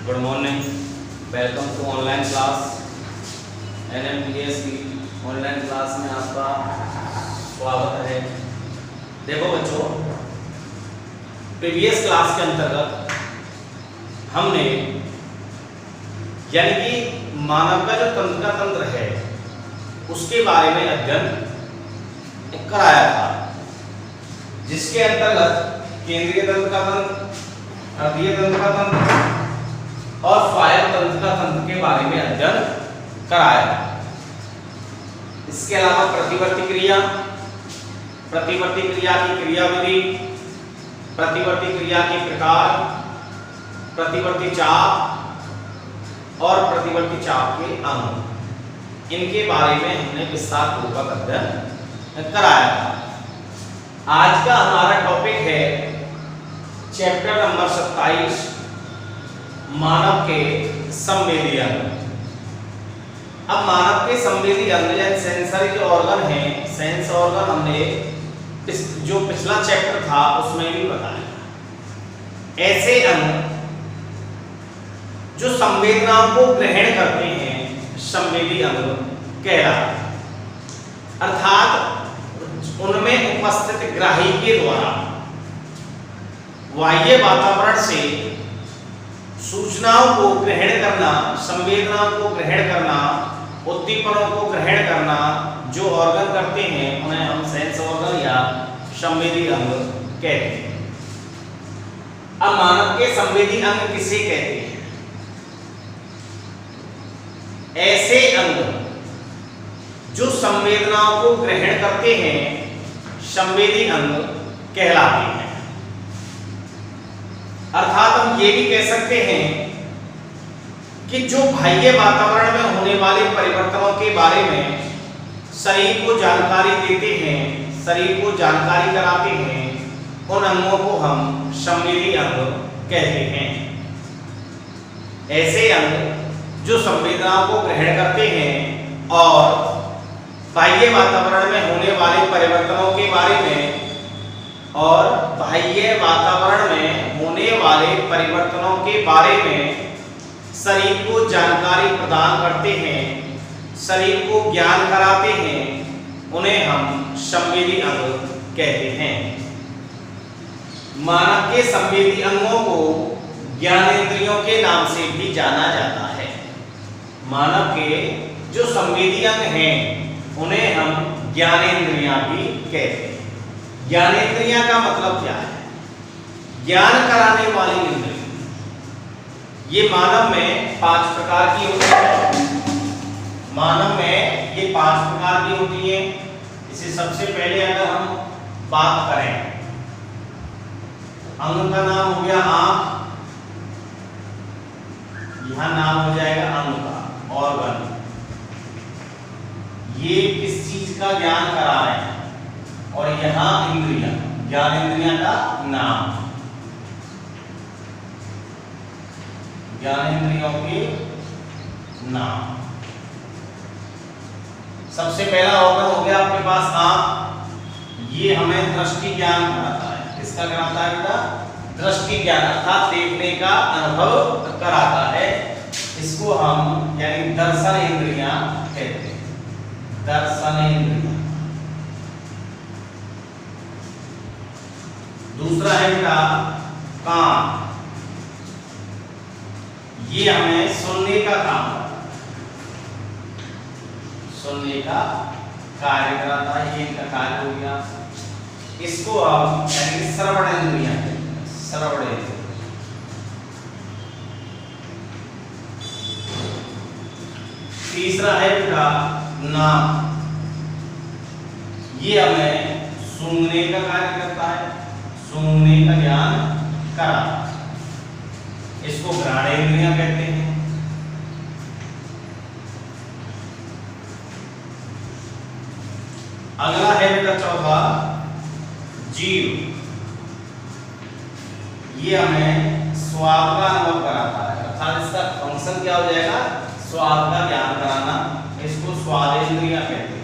Good morning, welcome to online class. NMPS की online class में आपका स्वागत है। देखो बच्चों, प्रीवियस क्लास के अंतर्गत हमने यानी कि मानव का जो तंत्र का तंत्र है उसके बारे में अध्ययन कराया था, जिसके अंतर्गत केंद्रीय तंत्र का तंत्र, अर्धीय तंत्र का तंत्र और स्वायत्त तंत्र का तंत्र के बारे में अध्ययन कराया। इसके अलावा प्रतिवर्ती क्रिया की क्रियाविधि, प्रतिवर्ती क्रिया के प्रकार, प्रतिवर्ती चाप और प्रतिवर्ती चाप के अंग, इनके बारे में हमने विस्तार पूर्वक अध्ययन कराया था। आज का हमारा टॉपिक है चैप्टर नंबर 27, मानव के संवेदी अंग। अब मानव के संवेदी अंग या सेंसरी जो ऑर्गन है, सेंस ऑर्गन हमने जो पिछला चैप्टर था उसमें भी बताया। ऐसे अंग जो संवेदनाओं को ग्रहण करते हैं संवेदी अंग कहलाते हैं, अर्थात उनमें उपस्थित ग्राही के द्वारा बाह्य वातावरण से सूचनाओं को ग्रहण करना, संवेदनाओं को ग्रहण करना, उद्दीपनों को ग्रहण करना जो ऑर्गन करते हैं उन्हें हम सेंस ऑर्गन या संवेदी अंग कहते हैं। अब मानव के संवेदी अंग किसे कहते हैं? ऐसे अंग जो संवेदनाओं को ग्रहण करते हैं संवेदी अंग कहलाते हैं। अर्थात हम ये भी कह सकते हैं कि जो बाह्य वातावरण में होने वाले परिवर्तनों के बारे में शरीर को जानकारी देते हैं, शरीर को जानकारी कराते हैं, उन अंगों को हम संवेदी अंग कहते हैं। ऐसे अंग जो संवेदनाओं को ग्रहण करते हैं और बाह्य वातावरण में होने वाले परिवर्तनों के बारे में और बाह्य वातावरण में होने वाले परिवर्तनों के बारे में शरीर को जानकारी प्रदान करते हैं, शरीर को ज्ञान कराते हैं, उन्हें हम संवेदी अंग कहते हैं। मानव के संवेदी अंगों को ज्ञानेंद्रियों के नाम से भी जाना जाता है। मानव के जो संवेदी अंग हैं उन्हें हम ज्ञानेंद्रियां भी कहते हैं। ज्ञानेंद्रियां का मतलब क्या है? ज्ञान कराने वाली इंद्रियां। ये मानव में 5 प्रकार की होती है। मानव में ये 5 प्रकार की होती है। इसे सबसे पहले अगर हम बात करें, अंग का नाम हो गया आंख, यहां नाम हो जाएगा अंग का, ऑर्गन। ये किस चीज का ज्ञान करा रहे हैं, और यहां इंद्रिया, ज्ञानेंद्रिया का नाम, ज्ञानेंद्रियों के नाम। सबसे पहला ऑर्गन हो गया आपके पास आंख। ये हमें दृष्टि ज्ञान कराता है। किसका कराता है बेटा? दृष्टि ज्ञान, अर्थात देखने का अनुभव कराता है। इसको हम यानी दर्शन इंद्रियां कहते हैं। दर्शन इंद्रियां। दूसरा है बेटा कान। ये हमें सुनने का काम करता है, सुनने का कार्य कराता है। ये इनका कार्य हो गया। इसको हम यानी श्रवण इंद्रियां कहते हैं। श्रवण इंद्रिय। तीसरा है बेटा नाक। ये हमें सूंघने का कार्य करता है, सूंघने का ज्ञान कराता है। इसको घ्राणेंद्रियां कहते हैं। अगला है बेटा चौथा जीव। ये हमें स्वाद का अनुभव कराता है, अर्थात इसका फंक्शन क्या हो जाएगा? स्वाद का ज्ञान कराना। इसको स्वादेंद्रियां कहते हैं।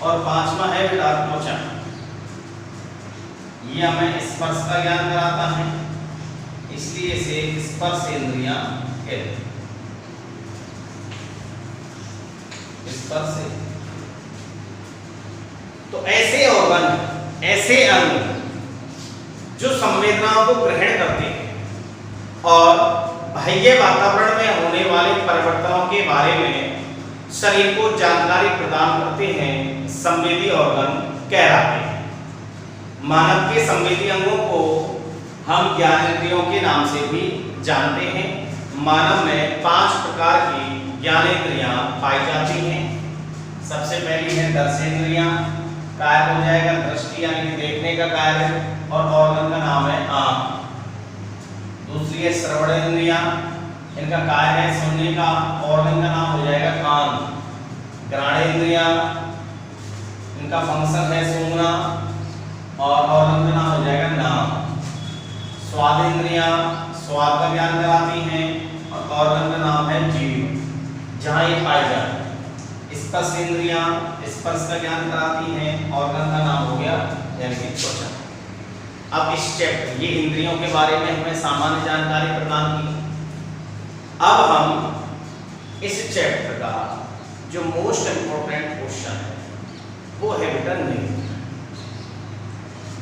और 5वां है बेटा त्वचा। ये हमें स्पर्श का ज्ञान कराता है, इसलिए इसे स्पर्श इंद्रियां कहते हैं। स्पर्श, तो ऐसे ऑर्गन, ऐसे अंग जो संवेदनाओं को ग्रहण करते हैं और बाह्य वातावरण में होने वाले परिवर्तनों के बारे में शरीर को जानकारी प्रदान करते हैं, संवेदी ऑर्गन कहलाते हैं। मानव के संवेदी अंगों को हम ज्ञानेंद्रियों के नाम से भी जानते हैं। मानव में 5 प्रकार की ज्ञानेंद्रियां पाई जाती हैं। सबसे पहली है दर्शेंद्रियां, कार्य हो जाएगा दृष्टि यानी कि देखने का कार्य, और ऑर्गन का नाम है आंख। दूसरी है श्रवणेंद्रियां, इनका कार्य है सुनने का, ऑर्गन का नाम हो जाएगा कान। घ्राणेंद्रियां, इनका फंक्शन है सूंघना, और ऑर्गन का नाम हो जाएगा नाक। स्वादेंद्रियां, स्वाद का ज्ञान कराती हैं, और ऑर्गन का नाम है जीभ, जहां ये पाए जाते हैं। स्पर्श इंद्रियां, स्पर्श का ज्ञान कराती हैं, ऑर्गन का नाम हो गया यानी कि त्वचा। अब इस चैप्टर, ये इंद्रियों के बारे में हमें सामान्य जानकारी प्रदान की। अब हम इस चैप्टर का जो मोस्ट इंपोर्टेंट क्वेश्चन है वो है बेटा नेत्र।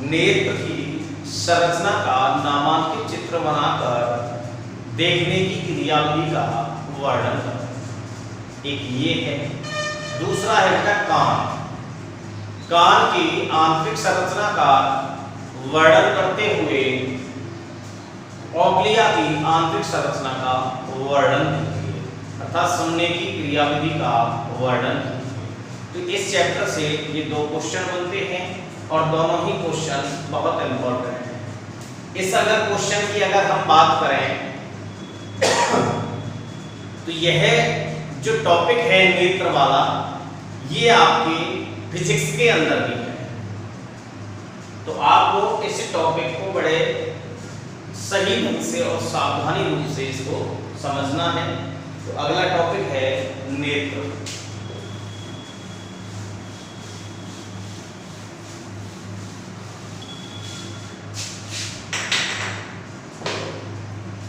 नेत्र की संरचना का नामांकित चित्र बनाकर देखने की क्रियाविधि का वर्णन करें। एक ये है, दूसरा है बेटा कान। कान की आंतरिक संरचना का वर्णन करते हुए ऑक्लिया की आंतरिक संरचना का वर्णन कीजिए, अर्थात सुनने की क्रियाविधि का वर्णन कीजिए। तो इस चैप्टर से ये 2 क्वेश्चन बनते हैं और दोनों ही क्वेश्चन बहुत इंपॉर्टेंट हैं। इस अगर क्वेश्चन की अगर हम बात करें तो यह जो टॉपिक है नेत्र वाला, ये आपके फिजिक्स के अंदर भी है। तो आपको इस टॉपिक को बड़े सही ढंग से और सावधानी रूप से इसको समझना है। तो अगला टॉपिक है नेत्र।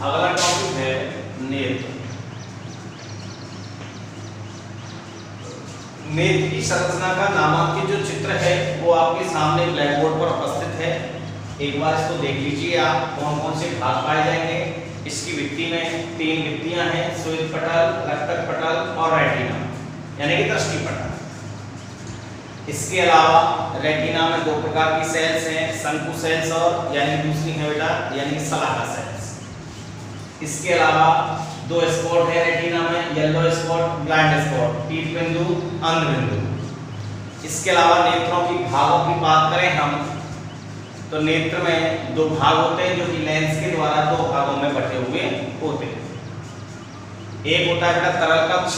अगला टॉपिक है नेत्र। नेत्र की संरचना का नामांकित जो चित्र है वो आपके सामने ब्लैक बोर्ड पर उपस्थित है। एक बार इसको देख लीजिए आप, कौन कौन से भाग पाए जाएंगे। इसकी भित्ति में 3 भित्तियां हैं, श्वेत पटल, रक्तक पटल और रेटिना यानी कि दृष्टि पटल। इसके अलावा रेटिना में 2 प्रकार की सेल्स हैं, शंकु सेल्स और यानी दूसरी है बेटा यानी कि शलाका सेल्स। इसके अलावा 2 स्पॉट है रेटिना में, yellow spot, blind spot, teeth बिंदु, अंध बिंदु। इसके अलावा नेत्रों की भागों की बात करें हम तो नेत्र में 2 भाग होते हैं जो कि लेंस के द्वारा 2 भागों में बटे हुए होते हैं। एक होता है बेटा तरल कक्ष।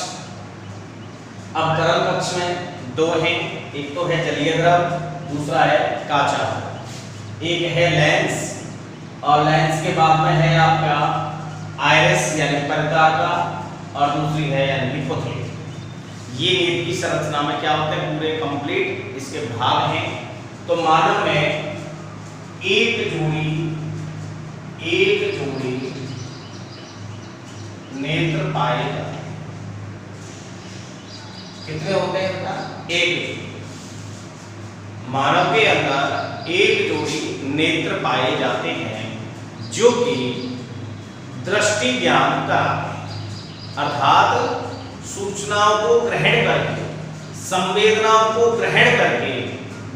अब तरल कक्ष में 2 हैं, एक तो है जलीय द्रव, दूसरा है काचा। एक है लेंस और लेंस के बाद में है आपका आइरिस यानी परिताका और दूसरी है यानी कि पुतली। ये नेत्र की संरचना में क्या होता है, पूरे कंप्लीट इसके भाग हैं। तो मानव में एक जोड़ी नेत्र पाए जाते हैं। कितने होते हैं बेटा, एक। मानव के अंदर एक जोड़ी नेत्र पाए जाते हैं जो कि दृष्टि ज्ञान कराते हैं, अर्थात सूचनाओं को ग्रहण करके, संवेदनाओं को ग्रहण करके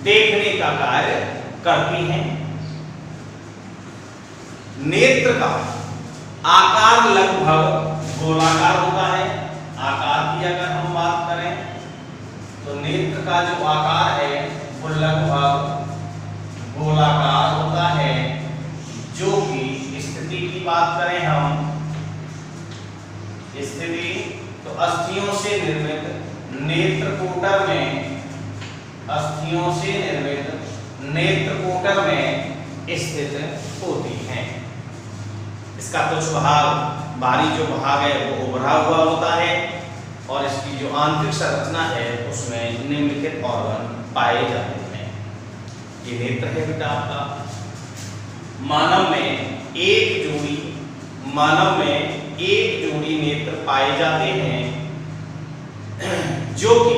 देखने का कार्य करती हैं। नेत्र का आकार लगभग गोलाकार होता है। आकार की अगर हम बात करें तो नेत्र का जो आकार है वो लगभग गोलाकार होता है, जो कि स्थिति की बात करें हम, स्थिति तो अस्थियों से निर्मित नेत्रकोटर में, अस्थियों से निर्मित नेत्रकोटर में स्थित होती हैं। इसका कुछ भाग, बाहरी जो भाग है वो उभरा हुआ होता है और इसकी जो आंतरिक संरचना है उसमें निम्नलिखित ऑर्गन पाए जाते हैं। ये नेत्र है बेटा आपका। मानव में एक जोड़ी नेत्र पाए जाते हैं जो कि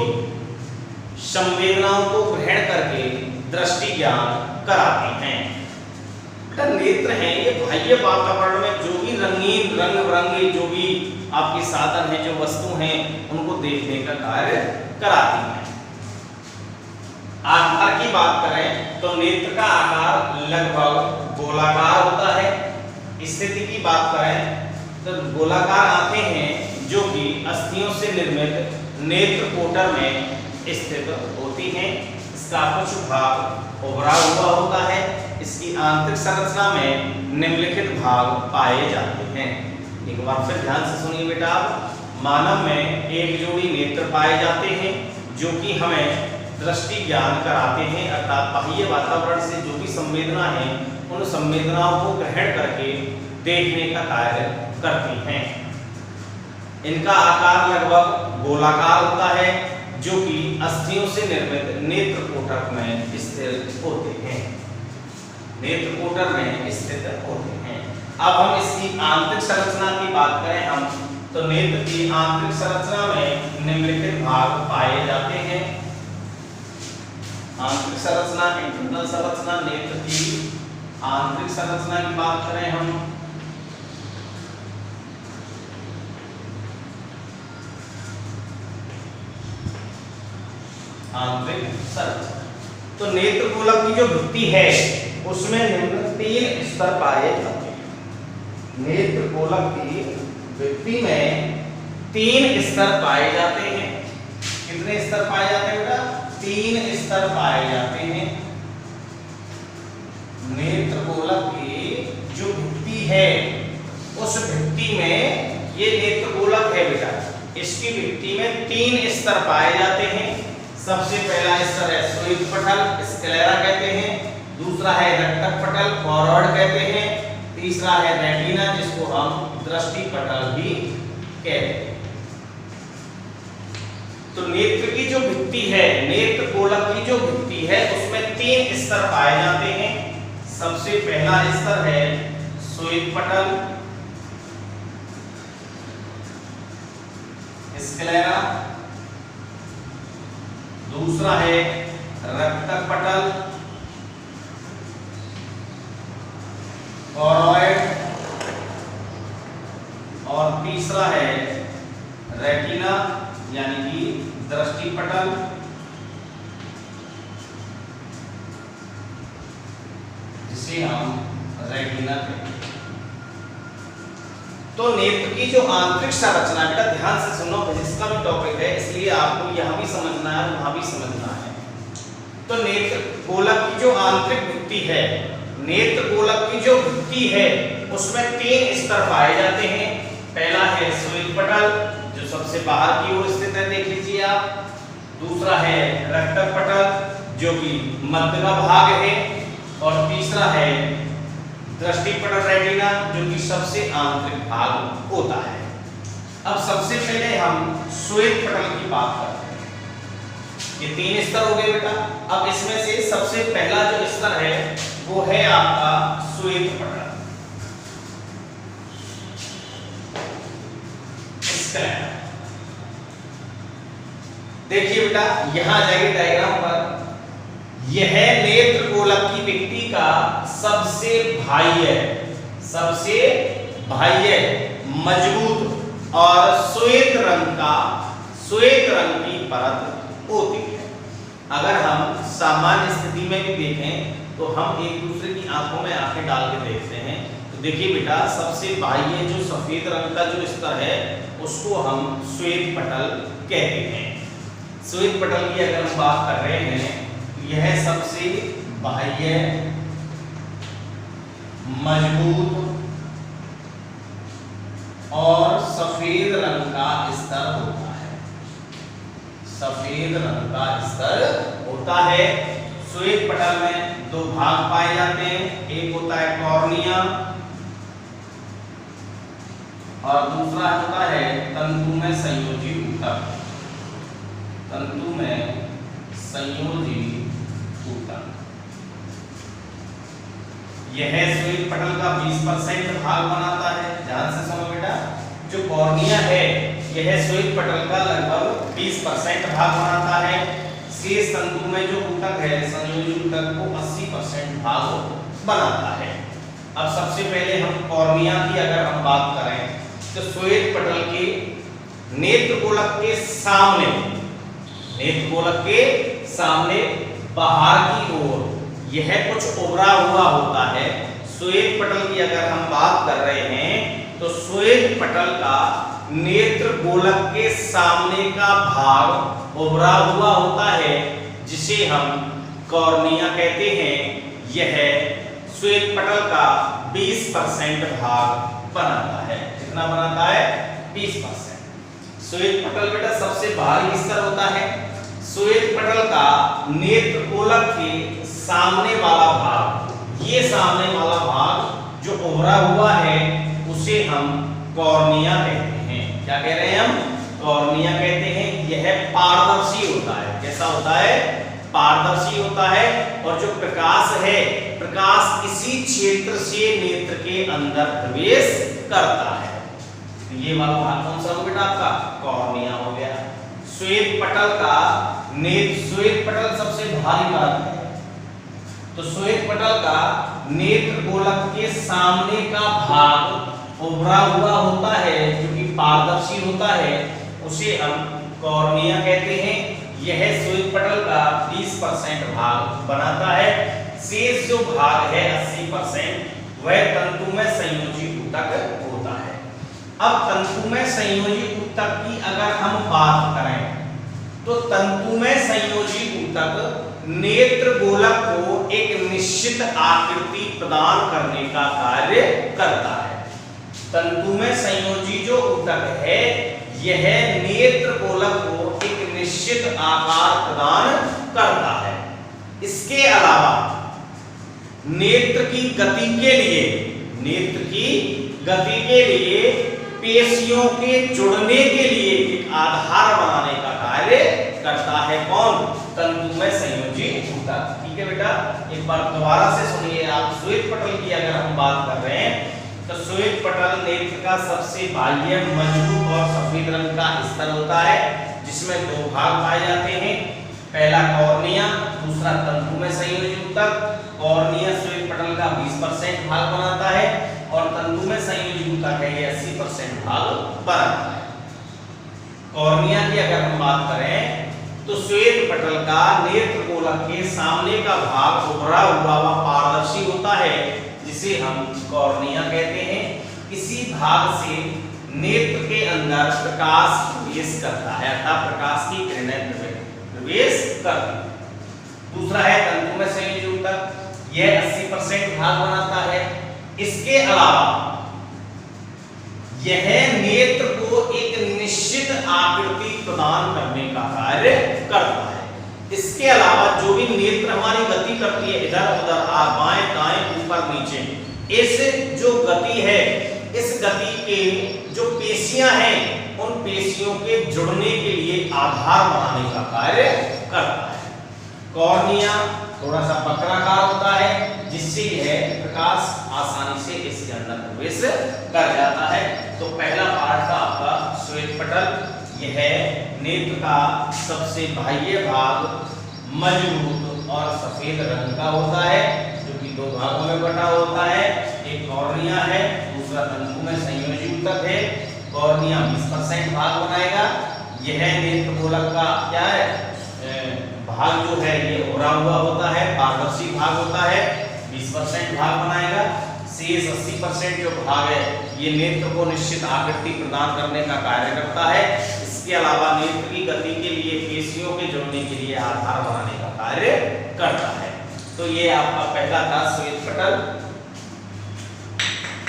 संवेदनाओं को ग्रहण करके दृष्टि ज्ञान कराते हैं। नेत्र हैं ये बाह्य वातावरण में जो भी रंगीन रंग बिरंगे जो भी आपके साधन हैं, जो वस्तु हैं, उनको देखने का कार्य कराती हैं। आकार की बात करें तो नेत्र का आकार लगभग गोलाकार होता है। स्थिति की बात करें तो गोलाकार आंखें हैं जो कि अस्थियों से निर्मित नेत्र कोटर में स्थित होती हैं। इसका कुछ भाग उभरा हुआ होता है। इसकी आंतरिक संरचना में निम्नलिखित भाग पाए जाते हैं। एक बार फिर ध्यान से सुनिए बेटा, मानव में एक जोड़ी नेत्र पाए जाते हैं जो कि हमें दृष्टि ज्ञान कराते हैं, अर्थात बाह्य वातावरण से जो भी संवेदना है उन संवेदनाओं को ग्रहण करके देखने का कार्य करती हैं। इनका आकार लगभग गोलाकार होता है जो कि अस्थियों से निर्मित नेत्र कोटर में स्थित होते हैं। अब हम इसकी आंतरिक संरचना की बात करें तो नेत्र की आंतरिक संरचना में निम्नलिखित भाग पाए जाते हैं। आंतरिक संरचना, इंटरनल संरचना, नेत्र की आंतरिक संरचना की बात करें हम आंतरिक संरचना तो नेत्र गोलक की जो भित्ति है उसमें निम्न 3 स्तर पाए जाते हैं। नेत्र गोलक की भित्ति में 3 स्तर पाए जाते हैं। कितने स्तर पाए जाते हैं बेटा? 3 स्तर पाए जाते हैं। नेत्र गोलक की जो भित्ति है उस भित्ति में, ये नेत्र गोलक है बेटा, इसकी भित्ति में 3 स्तर पाए जाते हैं। सबसे पहला स्तर है श्वेत पटल, स्क्लेरा कहते हैं। दूसरा है रक्तक पटल, फॉरवर्ड कहते हैं। तीसरा है रेटिना, जिसको हम दृष्टि पटल भी कहते हैं। तो नेत्र की जो भित्ति है, नेत्र गोलक की जो भित्ति है, उसमें 3 स्तर पाए जाते हैं। सबसे पहला स्तर है श्वेत पटल, स्क्लेरा। दूसरा है रक्तक पटल, कॉरोइड, और तीसरा है रेटिना यानी कि दृष्टि पटल। जिसे हम रेटिना कहते हैं। तो नेत्र की जो आंतरिक संरचना, बेटा ध्यान से सुनो, फिजिक्स का भी टॉपिक है इसलिए आपको यहाँ भी समझना है, वहाँ भी समझना है। तो नेत्र गोलक की जो आंतरिक भित्ति है, नेत्र गोलक की जो भित्ति है उसमें 3 स्तर पाए जाते हैं। पहला है श्वेत पटल जो सबसे बाहर की ओर स्थित है, देख लीजिए आप। दूसरा है रक्तक पटल जो कि मध्य का भाग है, और तीसरा है दृष्टि पटल रेटिना जो कि सबसे आंतरिक भाग होता है। अब सबसे पहले हम श्वेत पटल की बात करते हैं। ये 3 स्तर हो गए बेटा। अब इसमें से सबसे पहला जो स्तर है वो है आपका श्वेत पटल। देखिए बेटा, यहां जाइए डायग्राम पर। यह नेत्र गोलक की भित्ति का सबसे बाह्य मजबूत और श्वेत रंग की परत होती है। अगर हम सामान्य स्थिति में भी देखें तो हम एक दूसरे की आंखों में आंखें डाल के देखते हैं। तो देखिए बेटा, सबसे बाह्य जो सफेद रंग का जो स्तर है उसको हम श्वेत पटल कहते हैं। श्वेत पटल की अगर हम बात कर रहे हैं, यह सबसे बाह्य मजबूत और सफेद रंग का स्तर होता है। सफेद रंग का स्तर होता है। श्वेत पटल में 2 भाग पाए जाते हैं। एक होता है कॉर्निया और दूसरा होता है तंतु में संयोजी ऊतक। तंतु में संयोजी ऊतक, यह श्वेत पटल का 20% भाग बनाता है। ध्यान से सुनो बेटा, जो कॉर्निया है यह श्वेत पटल का लगभग 20% भाग बनाता है। शेष तंतु में जो ऊतक है, संयोजी ऊतक को 80% भाग बनाता है। अब सबसे पहले हम कॉर्निया की अगर हम बात करें तो श्वेत पटल के नेत्रगोलक के सामने, नेत्रगोलक के सामने बाहर की ओर यह कुछ उभरा हुआ होता है। श्वेत पटल की अगर हम बात कर रहे हैं तो श्वेत पटल का नेत्रगोलक के सामने का भाग उभरा हुआ होता है, जिसे हम कॉर्निया कहते हैं। यह श्वेत पटल का 20% भाग बनाता है। कितना बनाता है? 20%। श्वेत पटल बेटा सबसे बाहरी स्तर होता है। श्वेत पटल का नेत्रगोलक के सामने वाला भाग, ये सामने वाला भाग जो उभरा हुआ है उसे हम कॉर्निया कहते हैं। क्या कह रहे हैं हम? कॉर्निया कहते हैं। यह पारदर्शी होता है। कैसा होता है? पारदर्शी होता है। और जो प्रकाश है, प्रकाश इसी क्षेत्र से नेत्र के अंदर प्रवेश करता है। तो ये वाला भाग कौन सा हो बेटा? आपका कॉर्निया हो गया। श्वेत पटल का श्वेत पटल सबसे भारी भाग है, तो श्वेत पटल का नेत्रगोलक के सामने का भाग उभरा हुआ होता है, जो कि पारदर्शी होता है, उसे हम कॉर्निया कहते हैं। यह श्वेत पटल का 20% भाग बनाता है। शेष जो भाग है 80% वह तंतु में संयोजी ऊतक होता है। अब तंतु में संयोजी ऊतक की अगर हम बात करें तो तंतु में संयोजी ऊतक नेत्रगोलक को एक निश्चित आकृति प्रदान करने का कार्य करता है। तंतु में संयोजी जो ऊतक है यह नेत्रगोलक को एक निश्चित आकार प्रदान करता है। इसके अलावा नेत्र की गति के लिए, नेत्र की गति के लिए पेशियों के जुड़ने के लिए एक आधार बनाने का कार्य करता है। कौन? तंतु में संयोजी ऊतक। ठीक है बेटा, एक बार दोबारा से सुनिए आप। श्वेत पटल की अगर हम बात कर रहे हैं तो श्वेत पटल नेत्र का सबसे बाह्य, मजबूत और सफेद रंग का स्तर होता है, जिसमें दो भाग पाए जाते हैं। पहला कॉर्निया, दूसरा तंतु में संयोजी ऊतक। कॉर्निया श्वेत पटल का 20% भाग बनाता है और तंतु में संयोजी ऊतक है ये 80% भाग बनाता है। कॉर्निया की अगर हम बात करें तो श्वेत पटल का नेत्रगोलक के सामने का भाग उभरा हुआ व पारदर्शी होता है, जिसे हम कॉर्निया कहते हैं। इसी भाग से नेत्र के अंदर प्रकाश प्रवेश करता है, अर्थात प्रकाश की किरणें प्रवेश करती है। दूसरा है तंतु में संयोजी ऊतक, यह 80% भाग बनाता है। इसके अलावा यह नेत्र को एक निश्चित आकृति प्रदान करने का कार्य करता है। इसके अलावा जो भी नेत्र हमारी गति करती है इधर उधर, बाएं दाएं, ऊपर नीचे, इस जो गति है, इस गति के जो पेशियां हैं उन पेशियों के जुड़ने के लिए आधार बनाने का कार्य करता है। कॉर्निया थोड़ा सा वक्राकार होता है, जिससे यह प्रकाश आसानी से इसके अंदर प्रवेश कर जाता है। तो पहला पार्ट था आपका श्वेत पटल। यह नेत्र का सबसे बाह्य भाग मजबूत और सफेद रंग का होता है, जो कि दो भागों में बटा होता है। एक कॉर्निया है, दूसरा तंतु में संयोजी ऊतक है। कॉर्निया 20% भाग बनाएगा। यह नेत्रगोलक का क्या है भाग जो है ये उभरा हुआ होता है, पारदर्शी भाग होता है, 20% भाग बनाएगा। शेष 80% जो भाग है ये नेत्र को निश्चित आकृति प्रदान करने का कार्य करता है। इसके अलावा नेत्र की गति के लिए, पेशियों के जुड़ने के लिए आधार बनाने का कार्य करता है। तो ये आपका पहला था श्वेत पटल।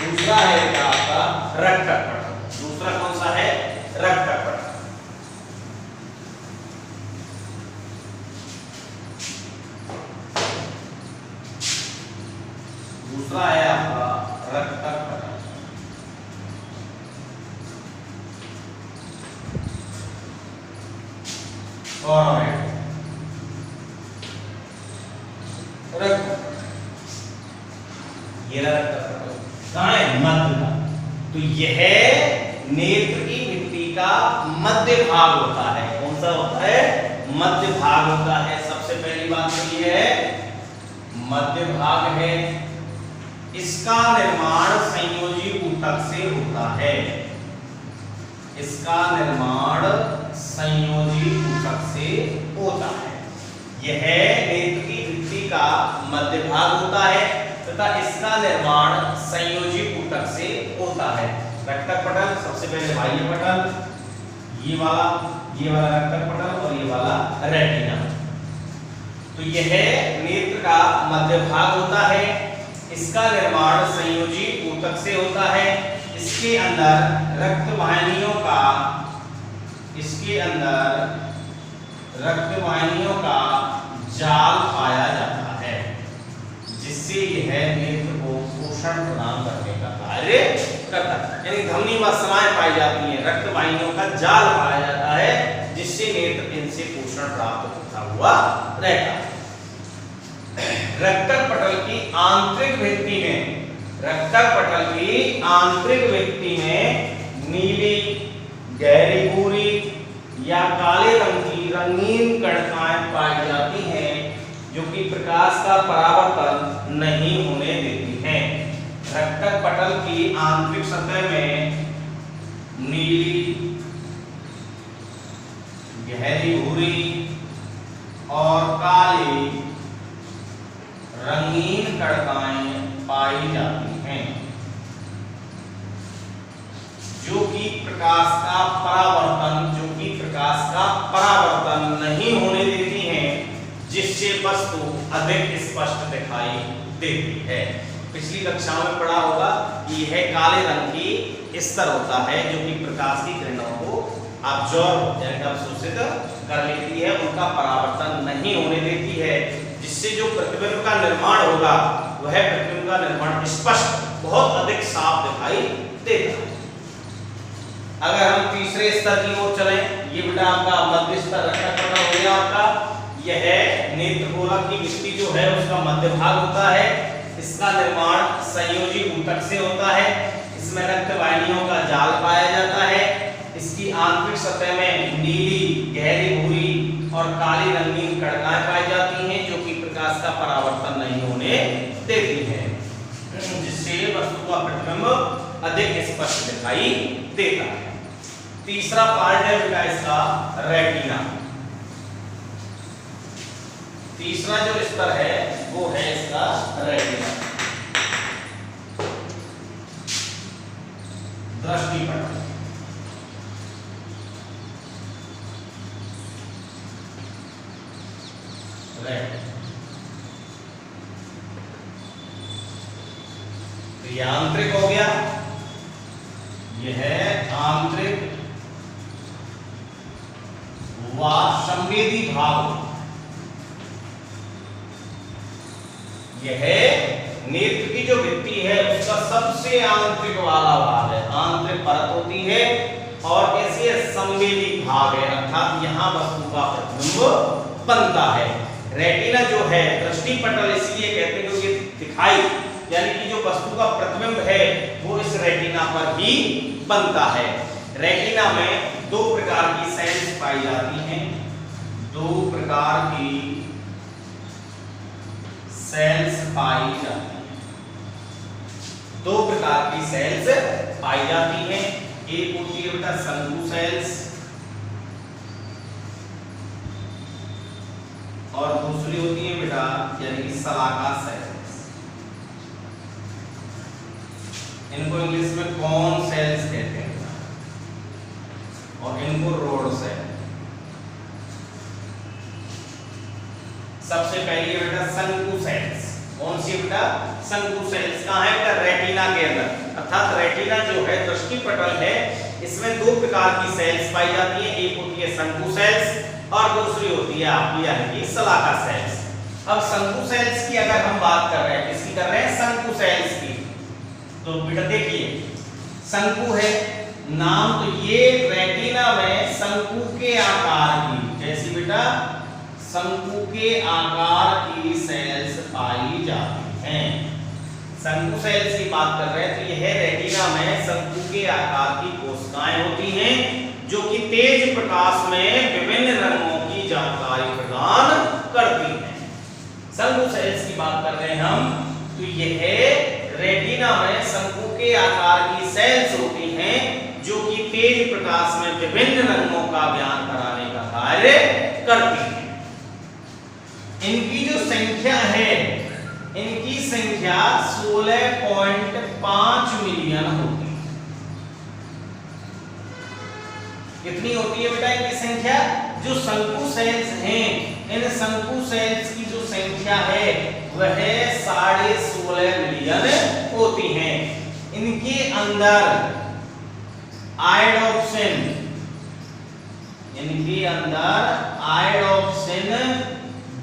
दूसरा है आपका रक्तक पटल। दूसरा कौन सा है? रक्तक पटल। दूसरा है आपका रक्तक पटल। और रक्त ये रहा रक्त पटल, कहाँ है? मध्य का। तो यह नेत्र की भित्ति का मध्य भाग होता है। कौन सा होता है? मध्य भाग होता है। सबसे पहली बात तो ये है मध्य भाग है। इसका निर्माण संयोजी ऊतक से होता है। इसका निर्माण संयोजी ऊतक से होता है। यह नेत्र की भित्ति का मध्य भाग होता है तथा इसका निर्माण संयोजी ऊतक से होता है। रक्तक पटल, सबसे पहले बाह्य पटल, ये वाला रक्तक पटल और ये वाला रेटिना। तो यह नेत्र का मध्य भाग होता है। इसका निर्माण संयोजी ऊतक से होता है। इसके अंदर रक्त वाहिनियों का जाल पाया जाता है, जिससे यह नेत्र को पोषण प्रदान करने का कार्य करता है। यानी धमनी वसनाएं पाई जाती हैं, रक्त वाहिनियों का जाल पाया जाता है, जिससे नेत्र इनसे पोषण प्राप्त होता हुआ रहता है। रक्तक पटल की आंतरिक भित्ति में नीली, गहरी भूरी या काले रंग की रंगीन कणिकाएं पाई जाती हैं, जो कि प्रकाश का परावर्तन नहीं होने देती हैं। रक्तक पटल की आंतरिक सतह में नीली, गहरी भूरी और काली रंगीन कणिकाएं पाई जाती हैं, जो कि प्रकाश का परावर्तन नहीं होने देती हैं, जिससे वस्तु अधिक स्पष्ट दिखाई देती है। पिछली कक्षा में पढ़ा होगा कि यह काले रंग की स्तर होता है, जो कि प्रकाश की किरणों को अब्जॉर्ब यानी अवशोषित कर लेती है, उनका परावर्तन नहीं होने देती है, जिससे जो प्रतिबिंब का निर्माण होगा वह प्रतिबिंब का निर्माण स्पष्ट, बहुत अधिक साफ दिखाई देता है। अगर हम तीसरे स्तर की ओर चलें, ये बेटा आपका मध्य स्तर रक्तक पटल हो गया आपका। यह नेत्रगोला की भित्ति जो है उसका मध्य भाग होता है। इसका निर्माण संयोजी ऊतक से होता है। इसमें रक्त वाहिनियों का जाल पाया जाता है। इसकी आंतरिक सतह में नीली, गहरी भूरी और काली रंगीन कणिकाएं पाई जाती हैं, जो कि प्रकाश का परावर्तन नहीं होने देती हैं, जिससे वस्तु का प्रतिबिंब अधिक स्पष्ट दिखाई देता है। तीसरा पार्ट है बेटा इसका रेटिना। तीसरा जो स्तर है वो है इसका रेटिना, दृष्टि पटल। तो यह आंतरिक हो गया, यह आंतरिक व संवेदी भाग। यह नेत्र की जो भित्ति है उसका सबसे आंतरिक वाला भाग है, आंतरिक परत होती है और ऐसे संवेदी भाग है, अर्थात यहाँ वस्तु का प्रतिबिंब बनता है। रेटिना जो है दृष्टि पटल इसलिए कहते हैं क्योंकि दिखाई यानी कि जो वस्तु का प्रतिबिंब है वो इस रेटिना पर ही बनता है। रेटिना में दो प्रकार की सेल्स पाई जाती हैं, दो प्रकार की सेल्स पाई जाती हैं, दो प्रकार की सेल्स पाई जाती हैं। एक होती है बेटा शंकु सेल्स और दूसरी होती है बेटा यानी कि शलाका सेल्स। इनको इंग्लिश में कॉन सेल्स कहते हैं और इनको रोड सेल। सबसे पहले बेटा शंकु सेल्स। कौन सी बेटा? शंकु सेल्स। कहाँ है बेटा? रेटिना के अंदर। अर्थात रेटिना जो है दृष्टि पटल है, इसमें दो प्रकार की सेल्स पाई जाती है, एक होती है शंकु सेल्स और दूसरी होती है आपकी यानी कि शलाका सेल्स। अब शंकु सेल्स की अगर हम बात कर रहे हैं, किसकी कर रहे हैं? शंकु सेल्स की। तो बेटा देखिए शंकु है नाम, तो ये रेटिना में शंकु के आकार की, जैसी बेटा शंकु के आकार की सेल्स पाई जाती हैं। शंकु सेल्स की बात कर रहे हैं तो यह रेटिना में शंकु के आकार की कोशिकाएं होती हैं जो कि तेज प्रकाश में विभिन्न रंगों की जानकारी प्रदान करती हैं। शंकु सेल्स की बात कर रहे हैं हम तो यह रेटिना में शंकु के आकार की सेल्स होती हैं जो कि तेज प्रकाश में विभिन्न रंगों का ज्ञान कराने का कार्य करती हैं। इनकी जो संख्या है, इनकी संख्या 16.5 मिलियन होती है। कितनी होती है बेटा इनकी संख्या? जो शंकु सेल्स हैं, इन शंकु सेल्स की जो संख्या है वह 16.5 मिलियन होती है। इनके अंदर आयोडोप्सिन, इनके अंदर आयोडोप्सिन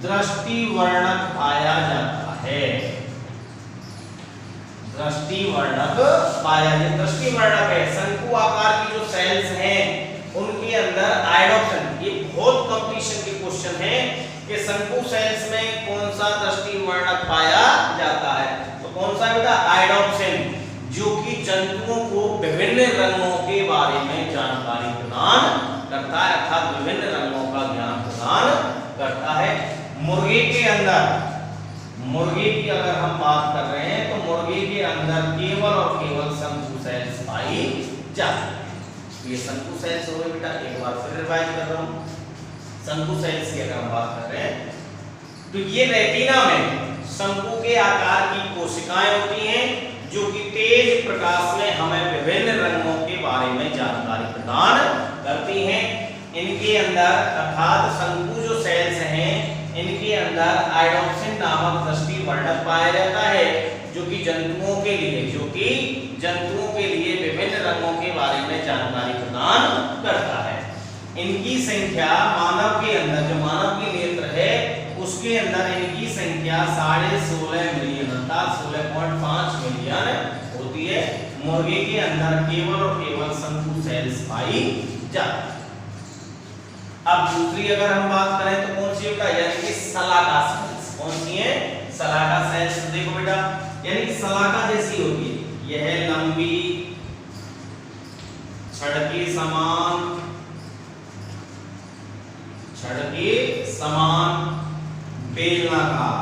दृष्टिवर्णक पाया जाता है। दृष्टिवर्णक पाया जाता है। दृष्टिवर्णक है। शंकु आकार की जो सेल्स हैं उनके अंदर आयोडोप्सिन, ये बहुत कंपटीशन के क्वेश्चन है कि शंकु सेल्स में कौन सा दृष्टिवर्णक पाया जाता है, तो कौन सा बेटा? आयोडोप्सिन, जो कि जंतुओं को विभिन्न रंगों के बारे में जानकारी प्रदान करता है अर्थात विभिन्न रंगों का ज्ञान प्रदान करता है। मुर्गे के अंदर, मुर्गे की अगर हम बात कर रहे हैं तो मुर्गे के अंदर केवल और केवल शंकु सेल्स पाई जाती है। ये शंकु सेल्स हो गए बेटा। एक बार फिर रिवाइज कर रहा हूं। शंकु सेल्स की अगर हम बात कर रहे हैं तो ये रेटिना में शंकु के आकार की कोशिकाएं होती हैं जो कि तेज प्रकाश में हमें विभिन्न रंगों के बारे में जानकारी प्रदान करती हैं। इनके अंदर अर्थात शंकु जो सेल्स हैं इनके अंदर आयोडोप्सिन नामक दृष्टिवर्णक पाया जाता है जो कि जंतुओं के लिए विभिन्न रंगों के बारे में जानकारी प्रदान करता है। इनकी संख्या मानव के अंदर, जो मानव की नेत्र है उसके अंदर इनकी संख्या 16.5 मिलियन अर्थात 16.5 मिलियन होती है। मुर्गे के अंदर केवल और केवल शंकु सेल्स पाई जाती है। अब दूसरी अगर हम बात करें तो कौन सी बेटा? यानी कि सलाका सेल्स। कौन सी है? सलाका सेल्स। देखो बेटा, यानी कि सलाका जैसी होती है, यह लंबी, छड़ के समान बेलनाकार।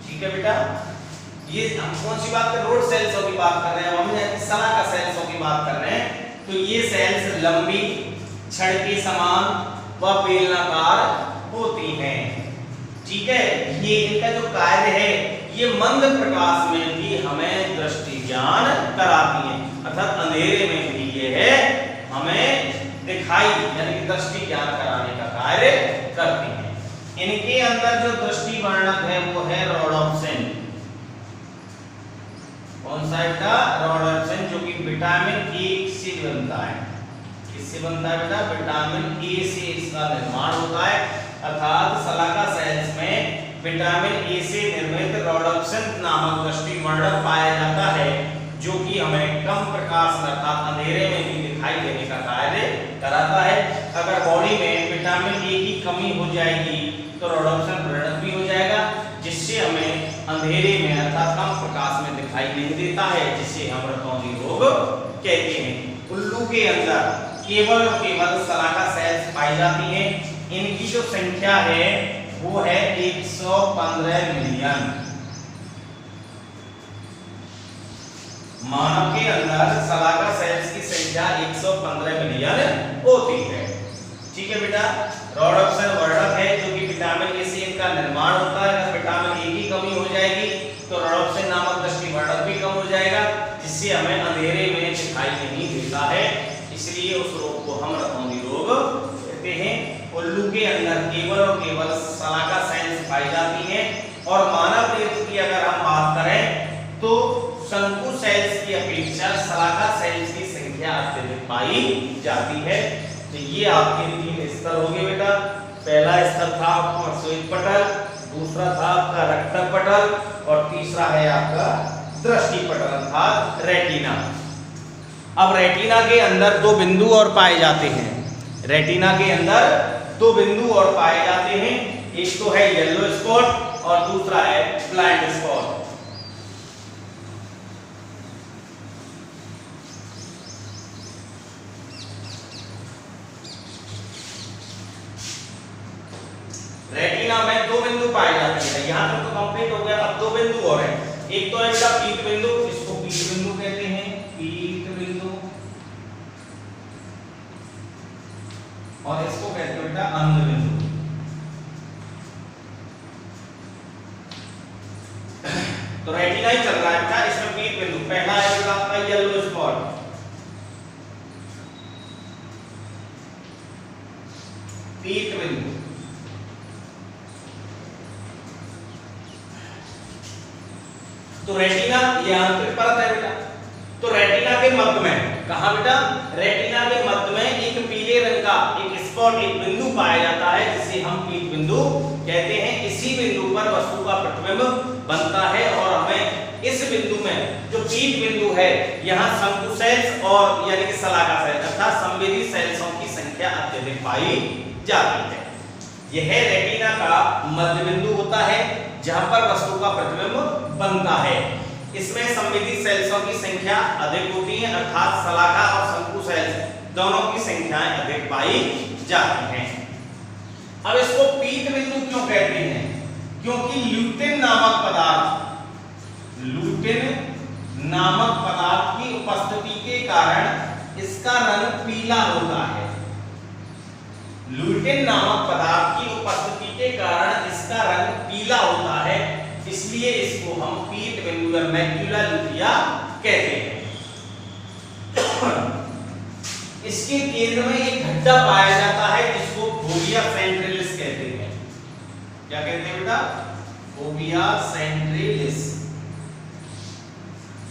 ठीक है बेटा, ये हम कौन सी बात कर रहे हैं? रोड सेल्सों की बात कर रहे हैं हम, सलाका सेल्सों की बात कर रहे हैं। तो ये सेल्स लंबी, छड़ के समान व बेलनाकार होती हैं। ठीक है, ये इनका जो कार्य है ये मंद प्रकाश में भी हमें दृष्टि ज्ञान कराती है अर्थात अंधेरे में भी ये है हमें दिखाई यानी कि दृष्टि ज्ञान कराने का कार्य करती हैं। इनके अंदर जो दृष्टिवर्णक है वो है रोडोप्सिन। कौन सा बेटा? रोडोप्सिन, जो कि विटामिन ए से बनता है। किससे बनता है बेटा? विटामिन ए से इसका निर्माण होता है अर्थात सलाका सेल्स में विटामिन ए से निर्मित रोडोप्सिन नामक दृष्टिवर्णक पाया जाता है जो कि हमें कम प्रकाश में अर्थात अंधेरे में भी दिखाई देने का कार्य कराता है। अगर बॉडी में विटामिन ए की कमी हो जाएगी तो रोडोप्सिन प्रेरक भी हो जाएगा जिससे हमें अंधेरे में अर्थात कम प्रकाश में दिखाई नहीं देता है, जिसे हम रतौंधी रोग कहते हैं। उल्लू के अंदर केवल और केवल सलाका सेल्स पाई जाती हैं। इनकी जो संख्या है वो है 115 मिलियन। मानव के अंदर सलाका सेल्स की संख्या 115 मिलियन होती है। ठीक है बेटा, रोडोप्सिन वर्णक है जो कि विटामिन ए से इनका निर्माण होता है। अगर विटामिन ए की कमी हो जाएगी तो रोडोप्सिन नामक दृष्टिवर्णक भी कम हो जाएगा जिससे हमें अंधेरे में दिखाई नहीं देता है, इसलिए उस रोग को हम रतौंधी रोग कहते हैं। उल्लू के अंदर केवल और केवल सलाका सेल्स पाई जाती हैं और मानव नेत्र की अगर हम बात करें तो शंकु सेल्स की अपेक्षा सलाका सेल्स की संख्या अत्यधिक पाई जाती है। तो ये आपके 3 स्तर हो गए बेटा। पहला स्तर था आपका श्वेत पटल, दूसरा था आपका रक्तक पटल और तीसरा है आपका दृष्टि पटल अर्थात रेटिना। अब रेटिना के अंदर 2 बिंदु और पाए जाते हैं। रेटिना के अंदर 2 बिंदु और पाए जाते हैं। एक तो है येलो स्पॉट और दूसरा है ब्लाइंड स्पॉट। रेटिना में दो बिंदु पाए जाते हैं। यहां तक तो कंप्लीट हो गया, अब दो बिंदु और हैं। एक तो है बेटा पीत बिंदु, इसको पीत बिंदु कहते हैं, पीत बिंदु, और इसको कहते हैं बेटा अंध बिंदु। तो रेटिना ही चल रहा है बेटा, इसमें पीत बिंदु पहला है बेटा आपका येलो स्पॉट, पीत बिंदु। तो रेटिना ये आंतरिक परत है बेटा। तो रेटिना के मध्य में, कहां बेटा, रेटिना के मध्य में एक पीले रंग का एक स्पॉट, एक बिंदु पाया जाता है जिसे हम पीत बिंदु कहते हैं। इसी बिंदु पर वस्तु का प्रतिबिंब बनता है और हमें इस बिंदु में जो पीत बिंदु है यहाँ शंकु सेल्स और यानी कि शलाका सेल्स अर्थात संवेदी सेल्सों की संख्या अत्यधिक पाई जाती है। यह रेटिना का मध्य बिंदु होता है जहां पर वस्तु का प्रतिबिंब बनता है। इसमें संवेदी सेल्सों की संख्या अधिक होती है अर्थात शलाका और शंकु सेल्स दोनों की संख्याएं अधिक पाई जाती हैं। अब इसको पीत बिंदु क्यों कहते हैं? क्योंकि ल्यूटिन नामक पदार्थ की उपस्थिति के कारण इसका रंग पीला होता है। ल्यूटिन नामक पदार्थ की उपस्थिति के कारण इसका रंग पीला होता है, इसलिए इसको हम पीत बिंदु या मैक्युला लुटिया कहते हैं। इसके केंद्र में एक गड्ढा पाया जाता है जिसको फोविया सेंट्रिलिस कहते हैं। क्या कहते हैं बेटा? फोविया सेंट्रिलिस।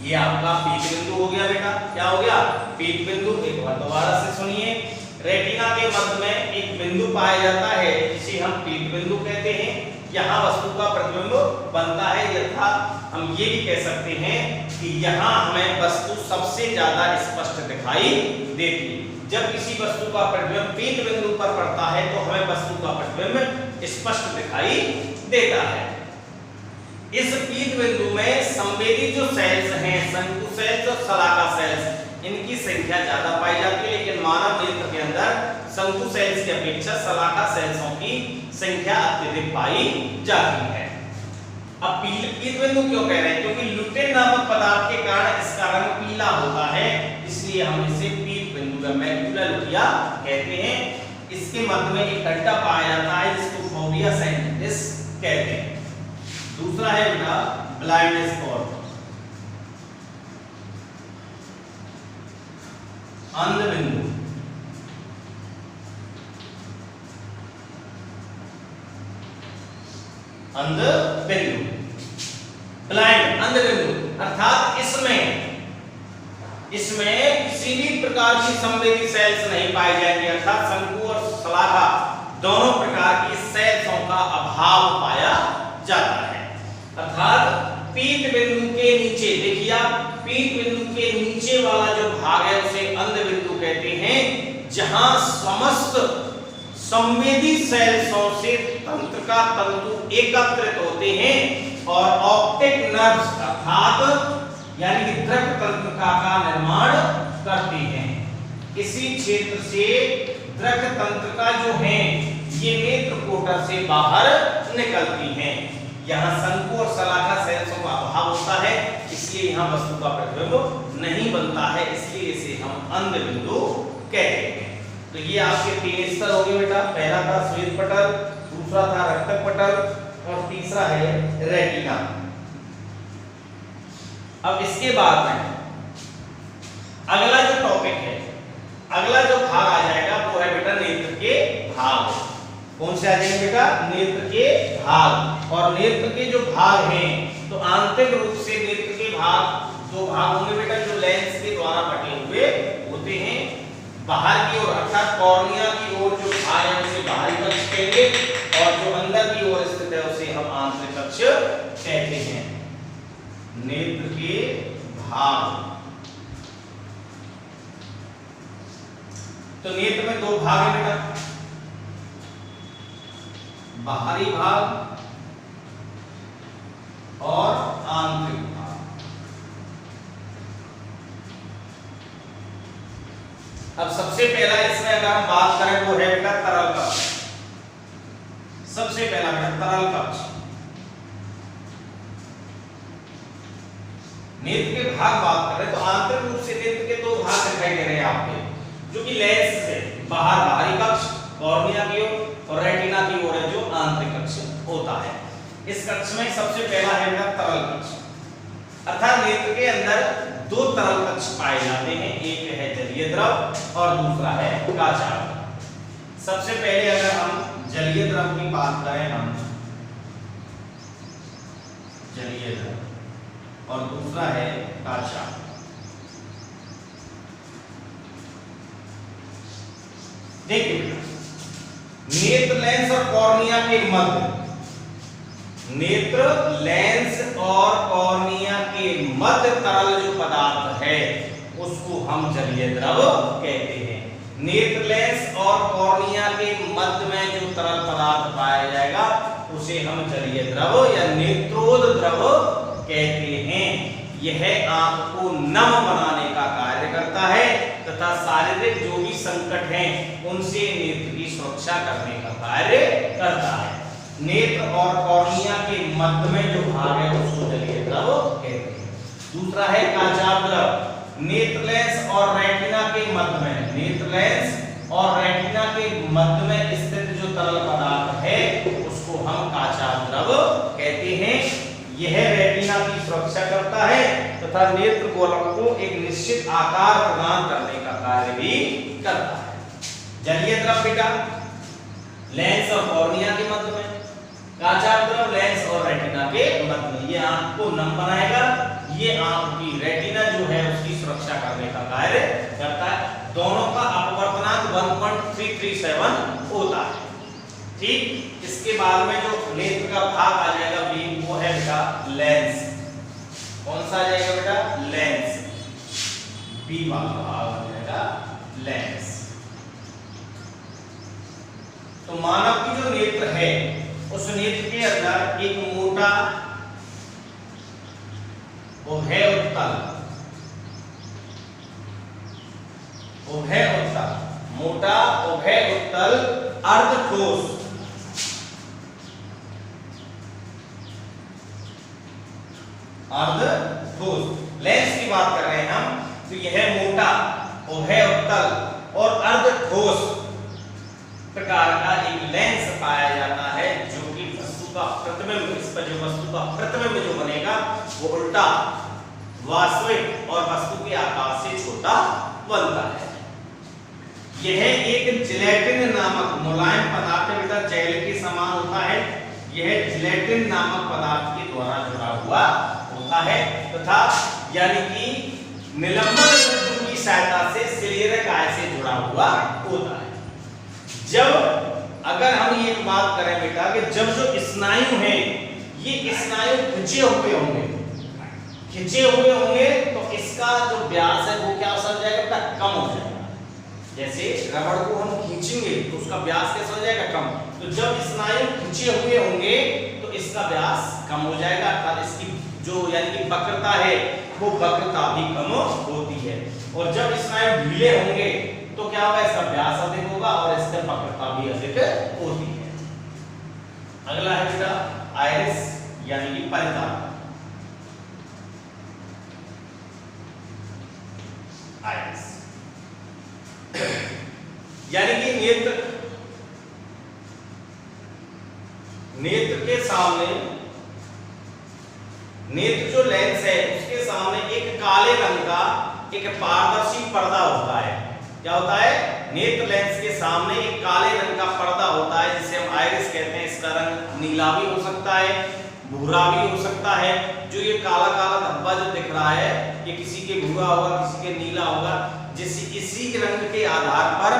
ये आपका पीत बिंदु हो गया बेटा। क्या हो गया? पीत बिंदु। एक बार दोबारा से सुनिए, रेटिना के मध्य में एक बिंदु पाया जाता है जिसे हम पीत बिंदु कहते हैं। यहाँ वस्तु का प्रतिबिंब बनता है, यथा हम ये भी कह सकते हैं कि यहाँ हमें वस्तु सबसे ज्यादा स्पष्ट दिखाई देती है। जब किसी वस्तु का प्रतिबिंब पीत बिंदु पर पड़ता है तो हमें वस्तु का प्रतिबिंब स्पष्ट दिखाई देता है। इस पीत बिंदु में संवेदी जो सेल्स हैं, शंकु सेल्स और शलाका सेल्स, इनकी संख्या ज्यादा पाई जाती है, लेकिन मानव नेत्र के अंदर शंकु सेल्स की अपेक्षा शलाका सेल्सों की संख्या अत्यधिक पाई जाती है। अब पीत बिंदु क्यों कह रहे हैं? क्योंकि ल्यूटिन नामक पदार्थ के कारण इसका रंग पीला होता है, इसलिए हम इसे पीत बिंदु या मैक्युला लुटिया कहते हैं। इसके मध्य में एक गड्ढा पाया जाता है जिसको फोविया सेंट्रिलिस कहते हैं। दूसरा है बेटा ब्लाइंड स्पॉट, अंध बिंदु। अंध बिंदु, ब्लाइंड अंध बिंदु अर्थात इसमें किसी भी प्रकार की संवेदी सेल्स नहीं पाई जाएंगी, अर्थात शंकु और शलाका दोनों प्रकार की सेल्सों का अभाव पाया जाता है। अर्थात पीत बिंदु के नीचे, देखिए आप, पीत बिंदु के नीचे वाला जो भाग है उसे अंध बिंदु कहते हैं, जहां समस्त संवेदी सेल्सों से तंत्रिका तंतु एकत्रित होते हैं और ऑप्टिक नर्व्स अर्थात यानी कि दृक तंत्रिका का निर्माण करते हैं। इसी क्षेत्र से दृक तंत्रिका जो है ये नेत्र कोटर से बाहर निकलती हैं। यहाँ शंकु और शलाका सेल्सों का अभाव होता है, इसलिए यहाँ वस्तु का प्रतिबिंब नहीं बनता है, इसलिए इसे हम अंध बिंदु कहते हैं। तो ये आपके तीन स्तर हो गए बेटा। पहला था श्वेत पटल, दूसरा था रक्तक पटल और तीसरा है रेटिना। अब इसके बाद में अगला जो टॉपिक है, अगला जो भाग आ जाएगा वो है बेटा नेत्र के भाग। कौन से आ जाएंगे बेटा? नेत्र के भाग। और नेत्र के जो भाग हैं तो आंतरिक रूप से नेत्र के भाग दो भाग होंगे बेटा, जो लेंस के द्वारा बटे हुए होते हैं। बाहर की ओर अर्थात कॉर्निया की ओर जो भाग है उसे बाहरी पक्ष कहेंगे और जो अंदर की ओर स्थित है उसे हम आंतरिक पक्ष कहते हैं। नेत्र के भाग, तो नेत्र में दो भाग है बेटा, बाहरी भाग और आंतरिक भाग। अब सबसे पहला इसमें अगर हम बात करें वो है बेटा तरल कक्ष। सबसे पहला बेटा तरल कक्ष। नेत्र के भाग बात कर रहे हैं तो आंतरिक रूप से नेत्र के दो भाग दिखाई दे रहे हैं आपके, जो कि लेंस से बाहर बाहरी कक्ष कॉर्निया की ओर और रेटिना की ओर है जो आंतरिक कक्ष होता है। इस कक्ष में सबसे पहला है बेटा तरल कक्ष, अर्थात नेत्र के अंदर दो तरल कक्ष पाए जाते हैं, एक है जलीय द्रव और दूसरा है काचार द्रव। सबसे पहले अगर हम जलीय द्रव की बात करें, हम जलीय द्रव और दूसरा है काचार। देखिए बेटा, नेत्र लेंस और कॉर्निया के मध्य, नेत्र लेंस और कॉर्निया के मध्य तरल जो पदार्थ है उसको हम जलीय द्रव कहते हैं। नेत्र लेंस और कॉर्निया के मध्य में जो तरल पदार्थ पाया जाएगा उसे हम जलीय द्रव या नेत्रोद द्रव कहते हैं। यह आंख को नम बनाने का कार्य करता है तथा शारीरिक जो भी संकट हैं उनसे नेत्र की सुरक्षा करने का कार्य करता है। नेत्र और कॉर्निया के मध्य में जो भाग है उसको जलीय द्रव कहते हैं। दूसरा है काचार द्रव। नेत्र लेंस और रेटिना के मध्य में, नेत्र लेंस और रेटिना के मध्य में स्थित जो तरल पदार्थ है उसको हम काचार द्रव कहते हैं। यह रेटिना की सुरक्षा करता है तथा नेत्र गोलक को एक निश्चित आकार प्रदान करने का कार्य भी करता है। जलीय द्रव बेटा लेंस और कॉर्निया के मध्य में, काचार द्रव लेंस और रेटिना के मध्य में। ये आंख को नम बनाएगा, ये आंख की रेटिना जो है उसकी सुरक्षा करने का कार्य करता है। दोनों का अपवर्तनांक 1.337 होता है। ठीक, इसके बाद में जो नेत्र का भाग आ जाएगा बी, वो है बेटा लेंस। कौन सा आ जाएगा बेटा? लेंस। बी वाला भाग आ जाएगा लेंस। तो मानव की जो नेत्र है उस नेत्र के अंदर एक मोटा उभय उत्तल, मोटा उभय उत्तल अर्धठोस लेंस की बात कर रहे हैं हम, तो यह मोटा उभय उत्तल और अर्धठोस प्रकार का एक लेंस पाया जाता है जो कि वस्तु का प्रतिबिंब, इस पर जो वस्तु का प्रतिबिंब जो बनेगा वो उल्टा वास्तविक और वस्तु के आकार से छोटा बनता है। यह एक जिलेटिन नामक मुलायम पदार्थ बेटा जेल के समान होता है। यह जिलेटिन नामक पदार्थ के द्वारा जुड़ा हुआ होता है तथा यानी कि निलंबन तंतु की सहायता से सिलेरक आय से जुड़ा हुआ होता है। जब अगर हम ये बात करें बेटा कि जब जो स्नायु हैं ये स्नायु खिंचे हुए होंगे तो इसका जो व्यास है वो क्या हो जाएगा? कम हो जाएगा। जैसे रबड़ को हम खींचेंगे तो उसका व्यास कैसा हो जाएगा? कम। तो जब स्नायु खिंचे हुए होंगे तो इसका व्यास कम हो जाएगा, अर्थात इसकी जो यानी कि वक्रता है वो वक्रता भी कम होती है। और जब स्नायु ढीले होंगे तो क्या होगा? इसका व्यास अधिक होगा और इसकी वक्रता भी अधिक होती है। अगला है बेटा आइरिस यानी कि परिताप। आइरिस यानी कि नेत्र के सामने, नेत्र जो लेंस है उसके सामने एक काले रंग का एक पारदर्शी पर्दा होता है। क्या होता है? नेत्र लेंस के सामने एक काले रंग का पर्दा होता है जिसे हम आइरिस कहते हैं। इसका रंग नीला भी हो सकता है, भूरा भी हो सकता है। जो ये काला काला धब्बा जो दिख रहा है ये किसी के भूरा होगा, किसी के नीला होगा। इसी रंग के आधार पर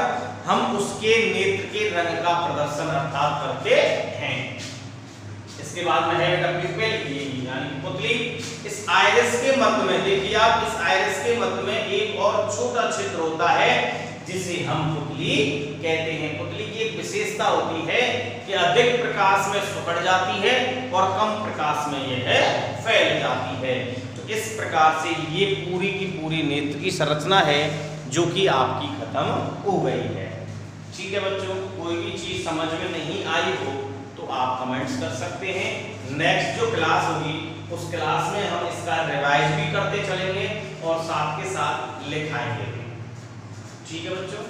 हम उसके नेत्र के रंग का प्रदर्शन अर्थात करते हैं। इसके बाद में है पिupil यानी पुतली। इस आइरिस के मध्य में देखिए आप, इस आइरिस के मध्य में एक और छोटा छिद्र होता है जिसे हम पुतली कहते हैं। पुतली की एक विशेषता होती है कि अधिक प्रकाश में सिकुड़ जाती है और कम प्रकाश में यह फैल जाती है। तो इस प्रकार से ये पूरी की पूरी नेत्र की संरचना है जो कि आपकी खत्म हो गई है। ठीक है बच्चों, कोई भी चीज समझ में नहीं आई हो तो आप कमेंट्स कर सकते हैं। नेक्स्ट जो क्लास होगी उस क्लास में हम इसका रिवाइज भी करते चलेंगे और साथ के साथ लिखाएंगे। ठीक है बच्चों।